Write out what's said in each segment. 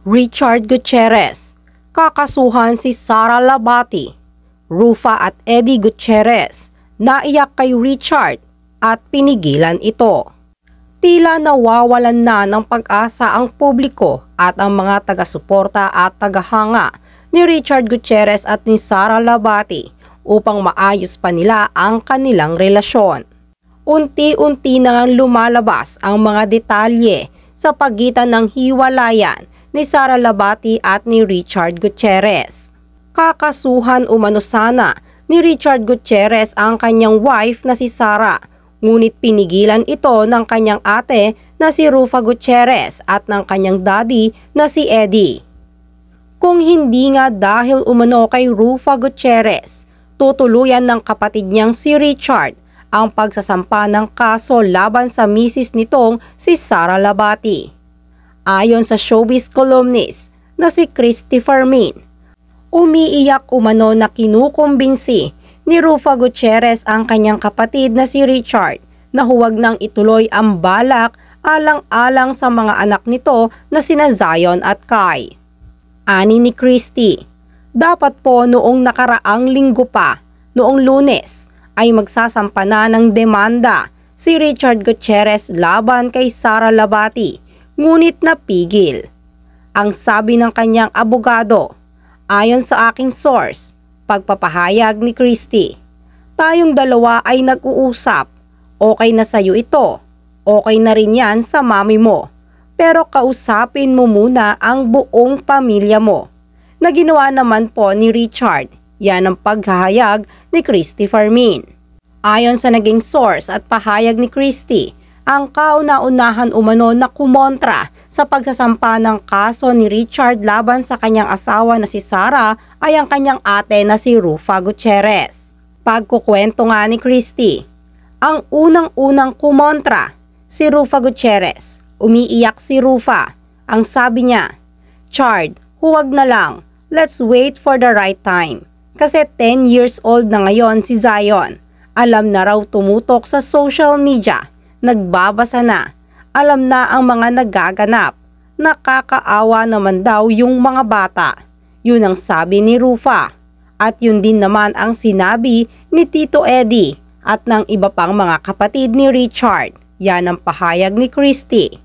Richard Gutierrez, kakasuhan si Sara Labati. Rufa at Eddie Gutierrez, naiyak kay Richard at pinigilan ito. Tila nawawalan na ng pag-asa ang publiko at ang mga taga-suporta at tagahanga ni Richard Gutierrez at ni Sara Labati upang maayos pa nila ang kanilang relasyon. Unti-unti nang lumalabas ang mga detalye sa pagitan ng hiwalayan ni Sara Labati at ni Richard Gutierrez. Kakasuhan umano sana ni Richard Gutierrez ang kanyang wife na si Sara, ngunit pinigilan ito ng kanyang ate na si Rufa Gutierrez at ng kanyang daddy na si Eddie. Kung hindi nga dahil umano kay Rufa Gutierrez, tutuluyan ng kapatid niyang si Richard ang pagsasampa ng kaso laban sa misis nitong si Sara Labati. Ayon sa showbiz columnist na si Christy Fermin, umiiyak umano na kinukumbinsi ni Rufa Gutierrez ang kanyang kapatid na si Richard na huwag nang ituloy ang balak alang-alang sa mga anak nito na sina Zion at Kai. Ani ni Christy, dapat po noong nakaraang linggo pa, noong Lunes, ay magsasampa na ng demanda si Richard Gutierrez laban kay Sara Labati, ngunit napigil. Ang sabi ng kanyang abogado, ayon sa aking source, pagpapahayag ni Christy, tayong dalawa ay nag-uusap, okay na sa'yo ito, okay na rin yan sa mami mo, pero kausapin mo muna ang buong pamilya mo. Na ginawa naman po ni Richard, yan ang paghahayag ni Christy Fermin. Ayon sa naging source at pahayag ni Christy, ang kauna-unahan umano na kumontra sa pagsasampa ng kaso ni Richard laban sa kanyang asawa na si Sara ay ang kanyang ate na si Rufa Gutierrez. Pagkukwento nga ni Christy, ang unang-unang kumontra, si Rufa Gutierrez. Umiiyak si Rufa. Ang sabi niya, "Chard, huwag na lang. Let's wait for the right time." Kasi 10 years old na ngayon si Zion. Alam na raw tumutok sa social media. Nagbabasa na, alam na ang mga nagaganap. Nakakaawa naman daw yung mga bata. Yun ang sabi ni Rufa. At yun din naman ang sinabi ni Tito Eddie at ng iba pang mga kapatid ni Richard. Yan ang pahayag ni Christy.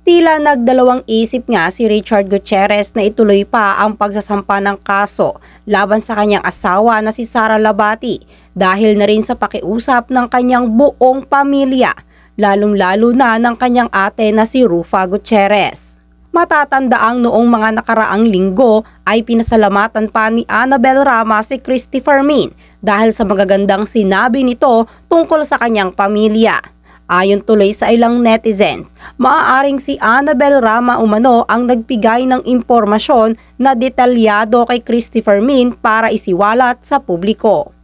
Tila nagdalawang isip nga si Richard Gutierrez na ituloy pa ang pagsasampa ng kaso laban sa kanyang asawa na si Sara Labati dahil na rin sa pakiusap ng kanyang buong pamilya, lalong-lalo na ng kanyang ate na si Rufa Gutierrez. Matatandaang noong mga nakaraang linggo ay pinasalamatan pa ni Annabel Rama si Christy Fermin dahil sa magagandang sinabi nito tungkol sa kanyang pamilya. Ayon tuloy sa ilang netizens, maaaring si Annabel Rama umano ang nagbigay ng impormasyon na detalyado kay Christy Fermin para isiwalat sa publiko.